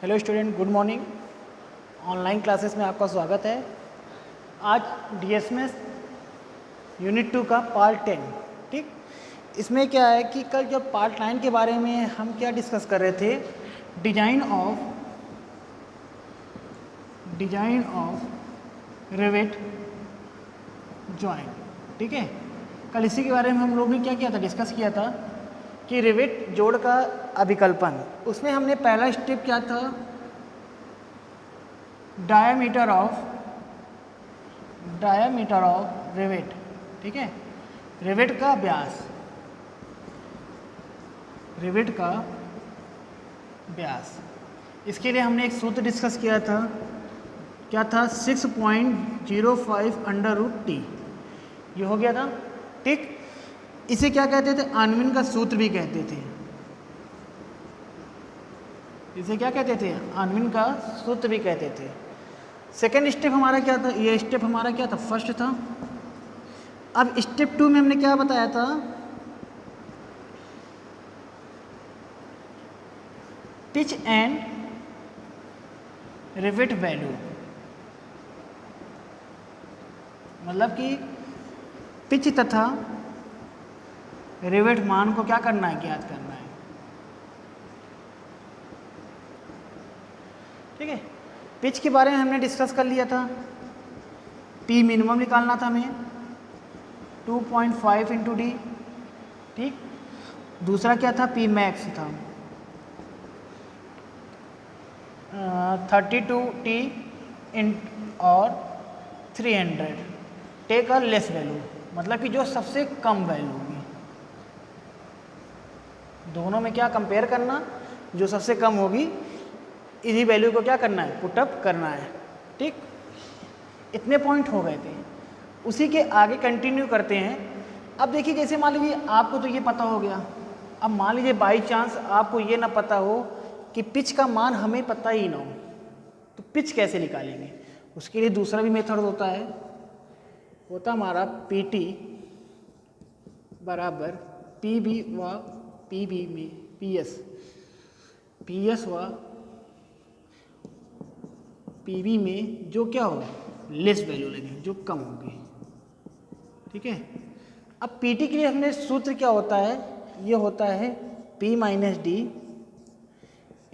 Hello student, good morning. Online classes में आपका स्वागत है। आज डीएसएमएस यूनिट 2 का पार्ट 10, ठीक। इसमें क्या है कि कल जब पार्ट 9 के बारे में हम क्या डिस्कस कर रहे थे, डिजाइन ऑफ रिवेट जॉइंट, ठीक है। कल इसी के बारे में हम लोग ने क्या किया था, डिस्कस किया था कि रिवेट जोड़ का अभिकल्पन। उसमें हमने पहला स्टेप क्या था, डायामीटर ऑफ रिवेट, ठीक है। रिवेट का व्यास, इसके लिए हमने एक सूत्र डिस्कस किया था, क्या था, 6.05 अंडर रूट टी, ये हो गया था, ठीक। इसे क्या कहते थे, आनविन का सूत्र भी कहते थे। इसे क्या कहते थे, आनविन का सूत्र भी कहते थे। सेकेंड स्टेप हमारा क्या था, ये स्टेप हमारा क्या था, फर्स्ट था। अब स्टेप 2 में हमने क्या बताया था, पिच एंड रिवेट वैल्यू, मतलब कि पिच तथा रिवेट मान को क्या करना है, ज्ञात करना है, ठीक है। पिच के बारे में हमने डिस्कस कर लिया था, पी मिनिमम निकालना था हमें 2.5 इंटू डी, ठीक। दूसरा क्या था, पी मैक्स था 32 टी इन और 300, टेक अ लेस वैल्यू, मतलब कि जो सबसे कम वैल्यू होगी। दोनों में क्या कंपेयर करना, जो सबसे कम होगी इसी वैल्यू को क्या करना है, पुटअप करना है, ठीक। इतने पॉइंट हो गए थे। उसी के आगे कंटिन्यू करते हैं। अब देखिए, जैसे मान लीजिए आपको तो ये पता हो गया, अब मान लीजिए बाई चांस आपको ये ना पता हो कि पिच का मान हमें पता ही ना हो, तो पिच कैसे निकालेंगे। उसके लिए दूसरा भी मेथड होता है, हमारा पीटी बराबर पीबी व पीबी में पीएस व पीबी में जो क्या हो, लेस वैल्यू लगे, जो कम होगी, ठीक है। अब पीटी के लिए हमने सूत्र क्या होता है, ये होता है P minus D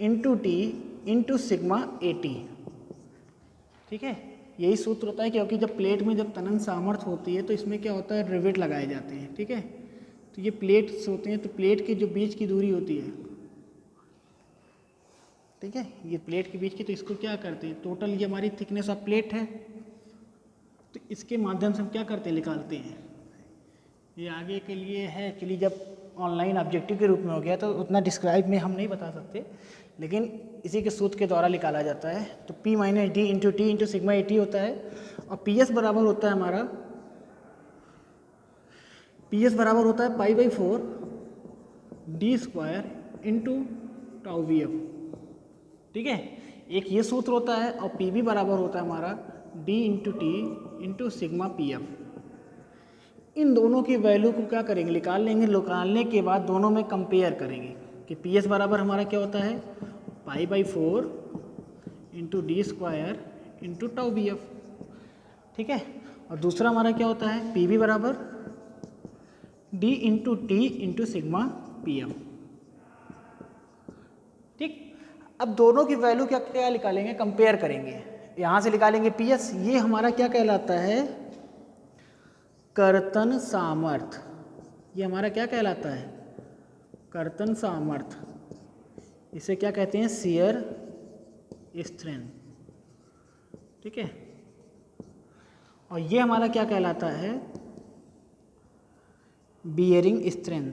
into T into sigma A T, ठीक है। यही सूत्र होता है, क्योंकि जब प्लेट में जब तनन सामर्थ्य होती है तो इसमें क्या होता है, रिवेट लगाए जाते हैं, ठीक है। तो ये प्लेट्स होते हैं, तो प्लेट के जो बीच की दूरी होती है, ठीक है, ये प्लेट के बीच की, तो इसको क्या करते हैं, टोटल ये हमारी थिकनेस ऑफ प्लेट है, तो इसके माध्यम से हम क्या करते हैं, निकालते हैं। ये आगे के लिए है, एक्चुअली जब ऑनलाइन ऑब्जेक्टिव के रूप में हो गया तो उतना डिस्क्राइब में हम नहीं बता सकते, लेकिन इसी के सूत्र के द्वारा निकाला जाता है। तो P minus D into T into sigma A T होता है, और PS बराबर होता है हमारा, PS बराबर होता है π/4 D square into tau V F, ठीक है। एक ये सूत्र होता है, और PB बराबर होता है हमारा D into T into sigma PF। इन दोनों की वैल्यू को क्या करेंगे, निकाल लेंगे। निकालने के बाद दोनों में कंपेयर करेंगे कि PS बराबर हमारा क्या होता है, π/4 into D square into tau V F, ठीक है। और दूसरा हमारा क्या होता है, PB बराबर D into T into sigma PF, ठीक। अब दोनों की वैल्यू क्या क्या निकालेंगे, कंपेयर करेंगे। यहाँ से निकालेंगे PS, ये हमारा क्या कहलाता है, कर्तन सामर्थ्य। ये हमारा क्या कहलाता है, कर्तन सामर्थ्य। इसे क्या कहते हैं, शियर स्ट्रेंथ, ठीक है। और ये हमारा क्या कहलाता है, बियरिंग स्ट्रेंथ।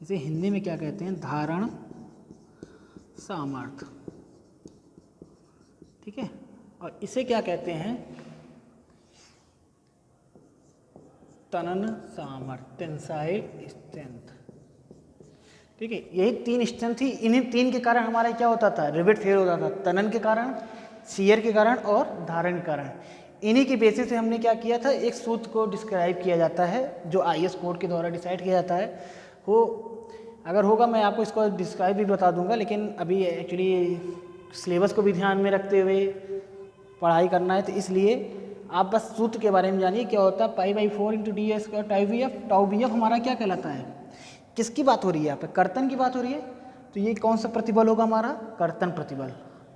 इसे हिंदी में क्या कहते हैं, धारण सामर्थ्य, ठीक है। और इसे क्या कहते हैं, तनन सामर्थ्य, टेंसाइल स्ट्रेंथ, ठीक है। यही तीन स्ट्रेंथ थी। इन्हीं तीन के कारण हमारा क्या होता था, रिवेट फेल होता था, तनन के कारण, शियर के कारण और धारण के कारण। इन्हीं के बेसिस से हमने क्या किया था, एक सूत्र को डिस्क्राइब किया जाता है, जो IS कोड के द्वारा डिसाइड किया जाता है। हो, अगर होगा मैं आपको इसको डिस्क्राइब भी बता दूंगा, लेकिन अभी एक्चुअली सिलेबस को भी ध्यान में रखते हुए पढ़ाई करना है, तो इसलिए आप बस सूत्र के बारे में जानिए क्या होता है pi by 4 into D square tau V F. Tau V F हमारा क्या कहलाता है, किसकी बात हो रही है यहाँ पे, कर्तन की बात हो रही है, तो ये कौन सा प्रतिबल होगा हमारा, कर्तन प्रतिबल,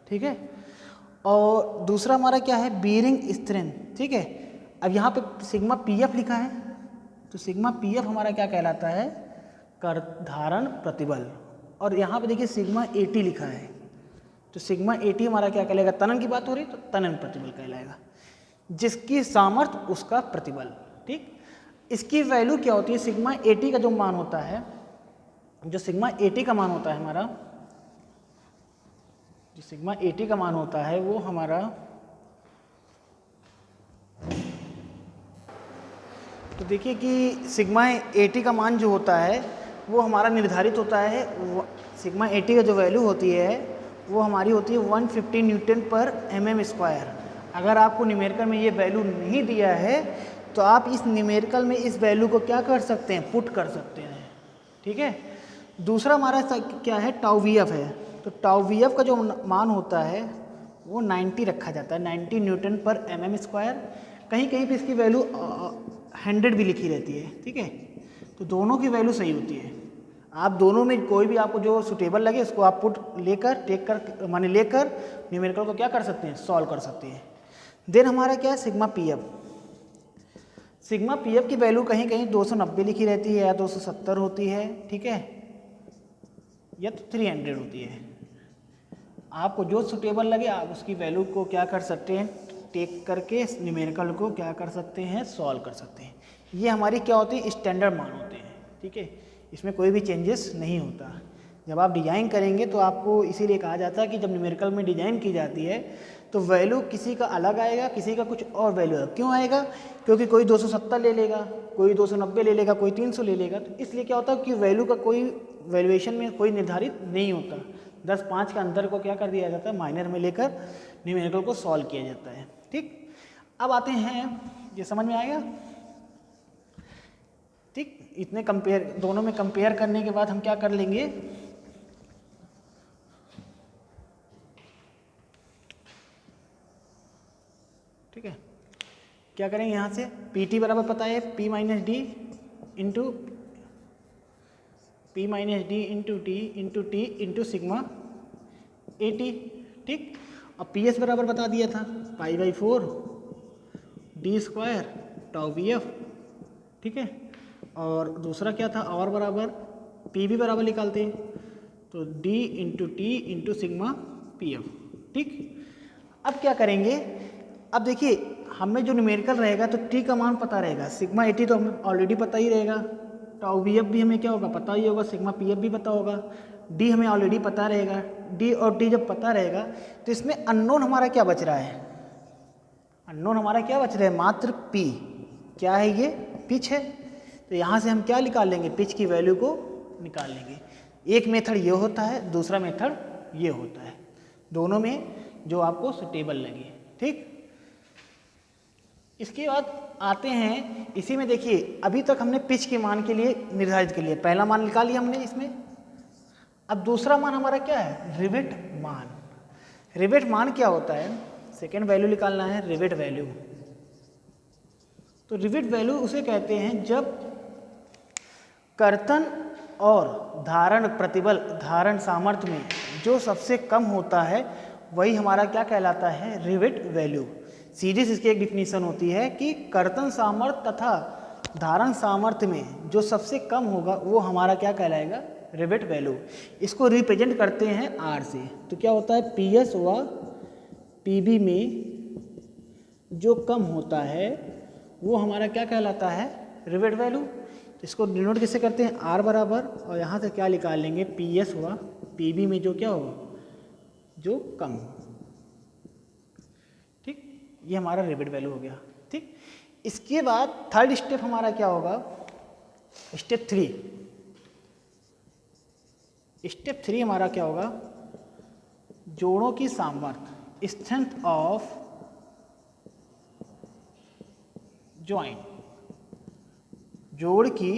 ठीक है। और दूसरा हमारा क्या है, बीयरिंग स्ट्रेंथ, ठीक है। अब यहाँ पे सिग्मा पी एफ लिखा है, तो सिग्मा पी एफ हमारा क्या कहलाता है, कर धारण प्रतिबल। और यहाँ पे देखिए सिग्मा ए टी लिखा है, तो सिग्मा ए टी हमारा क्या कहलाएगा, तनन की बात हो रही है तो तनन प्रतिबल कहलाएगा, जिसकी सामर्थ्य उसका प्रतिबल, ठीक। इसकी वैल्यू क्या होती है, सिग्मा ए टी का जो मान होता है, जो सिग्मा ए टी का मान होता है हमारा, जो सिग्मा ए टी का मान होता है वो हमारा, तो देखिए कि सिग्मा ए टी का मान जो होता है वो हमारा निर्धारित होता है, सिग्मा ए टी का जो वैल्यू होती है वो हमारी होती है 150 न्यूटन पर mm स्क्वायर। अगर आपको न्यूमेरिकल में ये वैल्यू नहीं दिया है तो आप इस न्यूमेरिकल में इस वैल्यू को क्या कर सकते हैं, पुट कर सकते हैं, ठीक है। दूसरा हमारा क्या है, टाउ वी एफ है, तो टाउ वी एफ का जो मान होता है वो 90 रखा जाता है, 90 न्यूटन पर mm स्क्वायर। कहीं कहीं पे इसकी वैल्यू 100 भी लिखी रहती है, ठीक है। तो दोनों की वैल्यू सही होती है, आप दोनों में कोई भी आपको जो सुटेबल लगे उसको आप पुट लेकर टेक कर माने लेकर न्यूमेरिकल को क्या कर सकते हैं, सॉल्व कर सकते हैं। देन हमारा क्या है, sigma P F. Sigma P F की वैल्यू कहीं कहीं 290 लिखी रहती है या 270 होती है, ठीक है, या तो 300 होती है। आपको जो सुटेबल लगे आप उसकी वैल्यू को क्या कर सकते हैं, टेक करके न्यूमेरिकल को क्या कर सकते हैं, सॉल्व कर सकते हैं। ये हमारी क्या होती है, स्टैंडर्ड मान होते हैं, ठीक है, इसमें कोई भी चेंजेस नहीं होता। जब आप डिज़ाइन करेंगे तो आपको इसीलिए कहा जाता है कि जब न्यूमेरिकल में डिज़ाइन की जाती है तो वैल्यू किसी का अलग आएगा, किसी का कुछ और वैल्यू आएगा। क्यों आएगा, क्योंकि कोई 270 ले लेगा, कोई 290 ले लेगा, कोई 300 ले लेगा, तो इसलिए क्या होता है कि वैल्यू का कोई वैल्यूएशन में कोई निर्धारित नहीं होता। 10-5 का अंतर को क्या कर दिया जाता है, माइनर में लेकर न्यूमेरिकल को सॉल्व किया जाता है, ठीक। अब आते हैं, ये समझ में आएगा, ठीक। इतने कंपेयर, दोनों में कंपेयर करने के बाद हम क्या कर लेंगे, ठीक है, क्या करेंगे यहाँ से, पी टी बराबर पता है P minus D into T into sigma A T, ठीक। और पी एस बराबर बता दिया था pi by 4 D square tau V F, ठीक है। और दूसरा क्या था, और बराबर पी भी बराबर निकालते हैं तो D into T into sigma P F, ठीक। अब क्या करेंगे, अब देखिए हमें जो न्यूमेरिकल रहेगा तो टी का मान पता रहेगा, सिग्मा ए टी तो हमें ऑलरेडी पता ही रहेगा, टाउ वी एफ भी हमें क्या होगा, पता ही होगा, सिग्मा पी एफ भी पता होगा, डी हमें ऑलरेडी पता रहेगा। डी और टी जब पता रहेगा तो इसमें अननोन हमारा क्या बच रहा है, अननोन हमारा क्या बच रहा है, मात्र पी। क्या है ये, पिच है, तो यहाँ से हम क्या निकाल लेंगे, पिच की वैल्यू को निकाल लेंगे। एक मेथड ये होता है, दूसरा मेथड ये होता है, दोनों में जो आपको सुटेबल लगे, ठीक। इसके बाद आते हैं, इसी में देखिए अभी तक हमने पिच के मान के लिए निर्धारित कर लिया, पहला मान निकाल लिया हमने इसमें। अब दूसरा मान हमारा क्या है, रिवेट मान। रिवेट मान क्या होता है, सेकेंड वैल्यू निकालना है, रिवेट वैल्यू। तो रिवेट वैल्यू उसे कहते हैं जब कर्तन और धारण प्रतिबल, धारण सामर्थ्य में जो सबसे कम होता है वही हमारा क्या कहलाता है, रिवेट वैल्यू। सीधी इसकी एक डिफिनीशन होती है कि कर्तन सामर्थ्य तथा धारण सामर्थ्य में जो सबसे कम होगा वो हमारा क्या कहलाएगा, रिवेट वैल्यू। इसको रिप्रेजेंट करते हैं आर से, तो क्या होता है, पी एस व पी बी में जो कम होता है वो हमारा क्या कहलाता है, रिवेट वैल्यू। इसको डिनोट किससे करते हैं, आर बराबर, और यहाँ से क्या निकाल लेंगे, पी एस व पी बी में जो क्या हो, जो कम हो, ठीक। ये हमारा रिवेट वैल्यू हो गया, ठीक। इसके बाद थर्ड स्टेप हमारा क्या होगा, स्टेप 3। स्टेप 3 हमारा क्या होगा, जोड़ों की सामर्थ्य, स्ट्रेंथ ऑफ जॉइंट, जोड़ की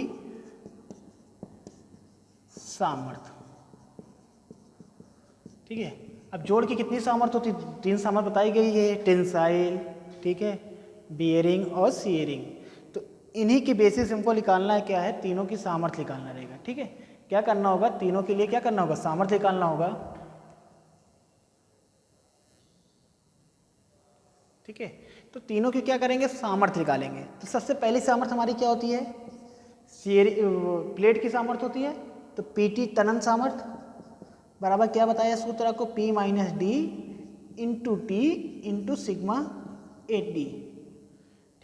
सामर्थ्य। ठीक है, अब जोड़ की कितनी सामर्थ्य होती है? 3 सामर्थ्य बताई गई है, टेंसाइल, ठीक है, बियरिंग और शियरिंग। तो इन्हीं के बेसिस हमको निकालना है क्या है, तीनों की सामर्थ्य निकालना रहेगा। ठीक है, क्या करना होगा, तीनों के लिए क्या करना होगा, सामर्थ्य निकालना होगा। ठीक है, तो तीनों की क्या करेंगे, सामर्थ्य निकालेंगे। तो सबसे पहली सामर्थ्य हमारी क्या होती है, प्लेट की सामर्थ्य होती है। तो पीटी तनन सामर्थ्य बराबर क्या बताया सूत्र आपको, P minus D into T into sigma 8D।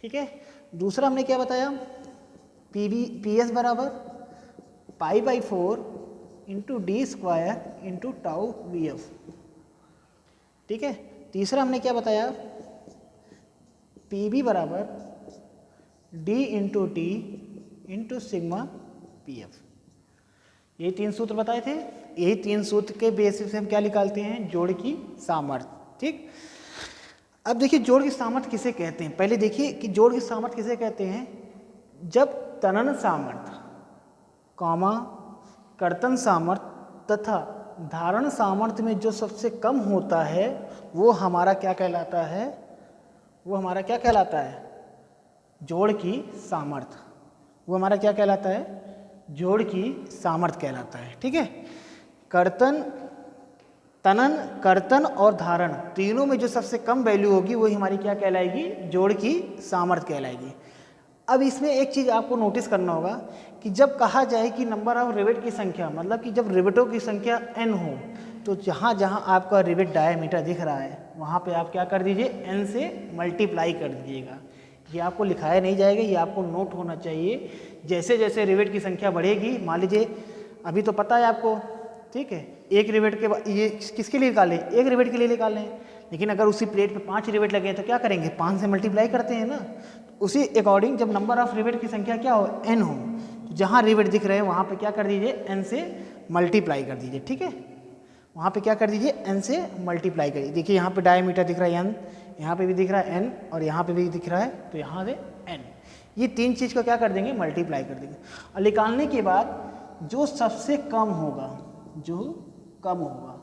ठीक है, दूसरा हमने क्या बताया, पी एस बराबर pi by 4 into D square into tau V F. ठीक है, तीसरा हमने क्या बताया, पी बी बराबर D into T into sigma P F. ये 3 सूत्र बताए थे। यही 3 सूत्र के बेसिस से हम क्या निकालते हैं, जोड़ की सामर्थ्य। ठीक, अब देखिए जोड़ की सामर्थ्य किसे कहते हैं। पहले देखिए कि जोड़ की सामर्थ्य किसे कहते हैं, जब तनन सामर्थ्य कॉमा कर्तन सामर्थ्य तथा धारण सामर्थ्य में जो सबसे कम होता है वो हमारा क्या कहलाता है, वो हमारा क्या कहलाता है, जोड़ की सामर्थ्य। वो हमारा क्या कहलाता है, जोड़ की सामर्थ्य कहलाता है। ठीक है, कर्तन, तनन, कर्तन और धारण तीनों में जो सबसे कम वैल्यू होगी वही हमारी क्या कहलाएगी, जोड़ की सामर्थ्य कहलाएगी। अब इसमें एक चीज़ आपको नोटिस करना होगा कि जब कहा जाए कि नंबर ऑफ रिवेट की संख्या, मतलब कि जब रिवेटों की संख्या n हो, तो जहाँ जहाँ आपका रिवेट डायमीटर दिख रहा है वहाँ पे आप क्या कर दीजिए, n से मल्टीप्लाई कर दीजिएगा। ये आपको लिखाया नहीं जाएगा, ये आपको नोट होना चाहिए। जैसे जैसे रिवेट की संख्या बढ़ेगी, मान लीजिए अभी तो पता है आपको, ठीक है, एक रिवेट के बाद ये किसके लिए निकालें, एक रिवेट के लिए निकालें, लेकिन अगर उसी प्लेट पे 5 रिवेट लगे तो क्या करेंगे, 5 से मल्टीप्लाई करते हैं ना। उसी अकॉर्डिंग जब नंबर ऑफ रिवेट की संख्या क्या हो, n हो, तो जहाँ रिवेट दिख रहे हैं वहाँ पे क्या कर दीजिए, n से मल्टीप्लाई कर दीजिए। ठीक है, वहाँ पे क्या कर दीजिए, n से मल्टीप्लाई करिए। देखिए यहाँ पे डायमीटर दिख रहा है n, यहाँ पे भी दिख रहा है n और यहाँ पे भी दिख रहा है, तो यहाँ से n, ये 3 चीज़ को क्या कर देंगे, मल्टीप्लाई कर देंगे। और निकालने के बाद जो सबसे कम होगा, जो कम होगा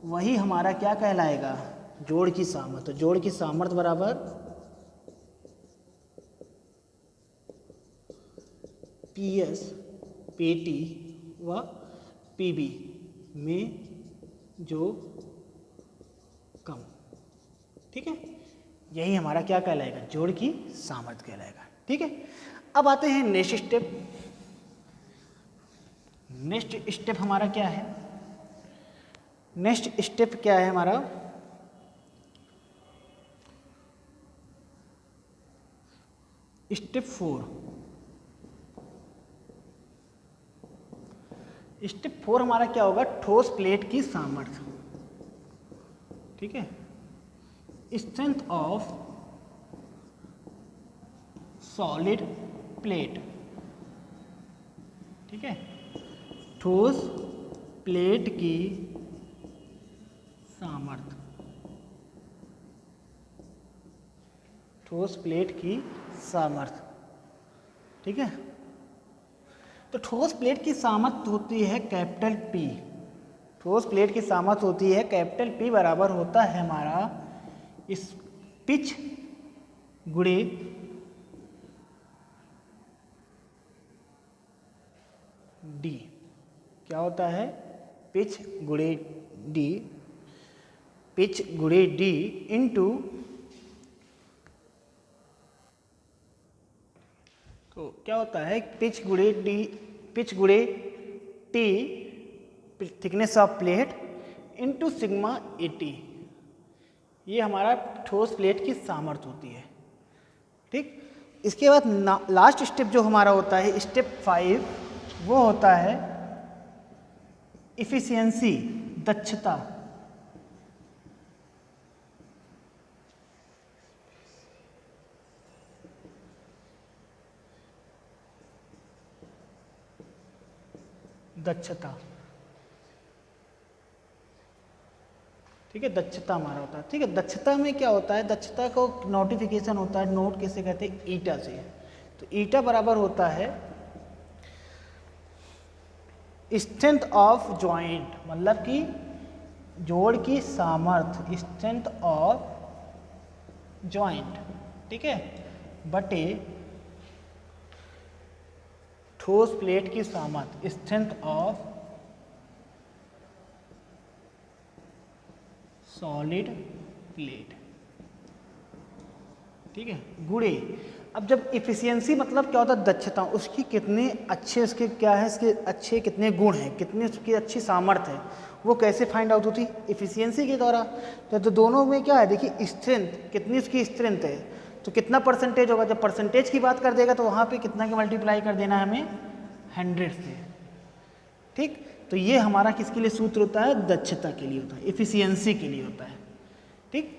वही हमारा क्या कहलाएगा, जोड़ की सामर्थ्य। तो जोड़ की सामर्थ्य बराबर पी एस, पी टी व पी बी में जो कम। ठीक है, यही हमारा क्या कहलाएगा, जोड़ की सामर्थ्य कहलाएगा। ठीक है, अब आते हैं नेक्स्ट स्टेप। नेक्स्ट स्टेप हमारा क्या है, नेक्स्ट स्टेप क्या है हमारा, स्टेप 4। स्टेप 4 हमारा क्या होगा, ठोस प्लेट की सामर्थ्य। ठीक है, स्ट्रेंथ ऑफ सॉलिड प्लेट। ठीक है, ठोस प्लेट की सामर्थ्य, ठोस प्लेट की सामर्थ्य। ठीक है, तो ठोस प्लेट की सामर्थ्य होती है कैपिटल P। ठोस प्लेट की सामर्थ्य होती है कैपिटल P बराबर होता है हमारा इस पिच गुणे D। क्या होता है, पिच गुणे D, पिच गुणे D इंटू, तो क्या होता है, पिच गुणे D, पिच गुणे T thickness of plate into sigma 80। ये हमारा ठोस प्लेट की सामर्थ्य होती है। ठीक, इसके बाद लास्ट स्टेप जो हमारा होता है स्टेप 5, वो होता है इफिशियंसी, दक्षता। दक्षता, ठीक है, दक्षता हमारा होता है। ठीक है, दक्षता में क्या होता है, दक्षता को नोटिफिकेशन होता है, नोट कैसे कहते हैं, ईटा से। तो ईटा बराबर होता है स्ट्रेंथ ऑफ जॉइंट मतलब कि जोड़ की सामर्थ्य, स्ट्रेंथ ऑफ जॉइंट, ठीक है, बटे ठोस प्लेट की सामर्थ्य, स्ट्रेंथ ऑफ सॉलिड प्लेट, ठीक है, गुणे। अब जब इफिशियंसी मतलब क्या होता है, दक्षता, उसकी कितने अच्छे, उसके क्या है, इसके अच्छे कितने गुण हैं, कितनी उसकी अच्छी सामर्थ्य है, वो कैसे फाइंड आउट होती, इफिशियंसी के द्वारा। तो दोनों में क्या है, देखिए स्ट्रेंथ, कितनी उसकी स्ट्रेंथ है, तो कितना परसेंटेज होगा, जब परसेंटेज की बात कर देगा तो वहाँ पे कितना की मल्टीप्लाई कर देना है हमें, 100 से, ठीक। तो ये हमारा किसके लिए सूत्र होता है, दक्षता के लिए होता है, इफिशियंसी के लिए होता है, ठीक।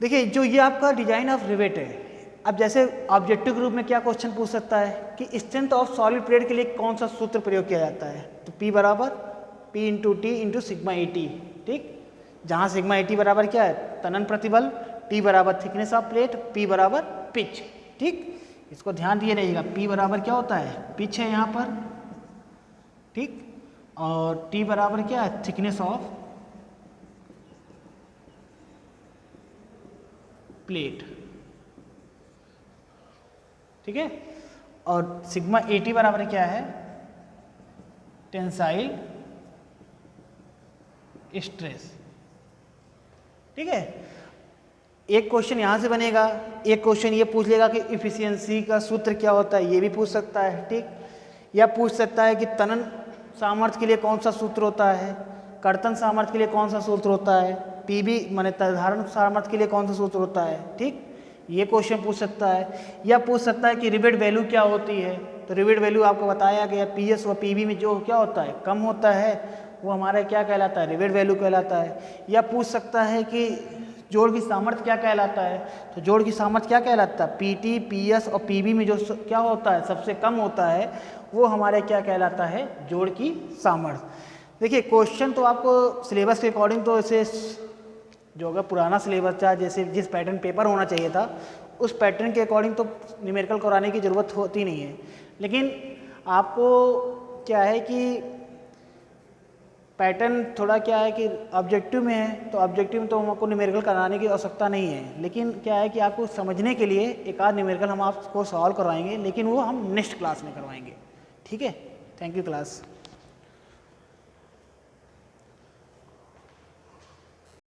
देखिए जो ये आपका डिजाइन ऑफ रिवेट है, अब जैसे ऑब्जेक्टिव ग्रुप में क्या क्वेश्चन पूछ सकता है कि स्ट्रेंथ ऑफ सॉलिड प्लेट के लिए कौन सा सूत्र प्रयोग किया जाता है, तो P बराबर P into T into sigma A T, ठीक, जहाँ सिग्मा ए टी बराबर क्या है, तनन प्रतिबल, T बराबर थिकनेस ऑफ प्लेट, P बराबर पिच, ठीक। इसको ध्यान दिए रहिएगा, P बराबर क्या होता है, पिच है यहाँ पर, ठीक, और T बराबर क्या है, थिकनेस ऑफ प्लेट, ठीक है, और सिग्मा ए टी बराबर क्या है, टेंसाइल स्ट्रेस, ठीक है। एक क्वेश्चन यहाँ से बनेगा, एक क्वेश्चन ये पूछ लेगा कि इफिशियंसी का सूत्र क्या होता है, ये भी पूछ सकता है, ठीक, या पूछ सकता है कि तनन सामर्थ्य के लिए कौन सा सूत्र होता है, कर्तन सामर्थ्य के लिए कौन सा सूत्र होता है, पीबी माने धारण सामर्थ्य के लिए कौन सा सूत्र होता है, ठीक, ये क्वेश्चन पूछ सकता है। या पूछ सकता है कि रिवेट वैल्यू क्या होती है, तो रिवेट वैल्यू आपको बताया गया पीएस व पीबी में जो क्या होता है, कम होता है, वो हमारा क्या कहलाता है, रिवेट वैल्यू कहलाता है। या पूछ सकता है कि जोड़ की सामर्थ्य क्या कहलाता है, तो जोड़ की सामर्थ्य क्या कहलाता है, पीटी, पीएस और पीबी में जो क्या होता है, सबसे कम होता है, वो हमारे क्या कहलाता है, जोड़ की सामर्थ्य। देखिए क्वेश्चन तो आपको सिलेबस के अकॉर्डिंग तो ऐसे जो अगर पुराना सिलेबस था, जैसे जिस पैटर्न पेपर होना चाहिए था उस पैटर्न के अकॉर्डिंग तो न्यूमेरिकल कराने की ज़रूरत होती नहीं है, लेकिन आपको क्या है कि पैटर्न थोड़ा क्या है कि ऑब्जेक्टिव में है, तो ऑब्जेक्टिव में तो हमको न्यूमेरिकल कराने की आवश्यकता नहीं है, लेकिन क्या है कि आपको समझने के लिए एक आध न्यूमेरिकल हम आपको सॉल्व करवाएंगे, लेकिन वो हम नेक्स्ट क्लास में करवाएंगे, ठीक है। Thank you class.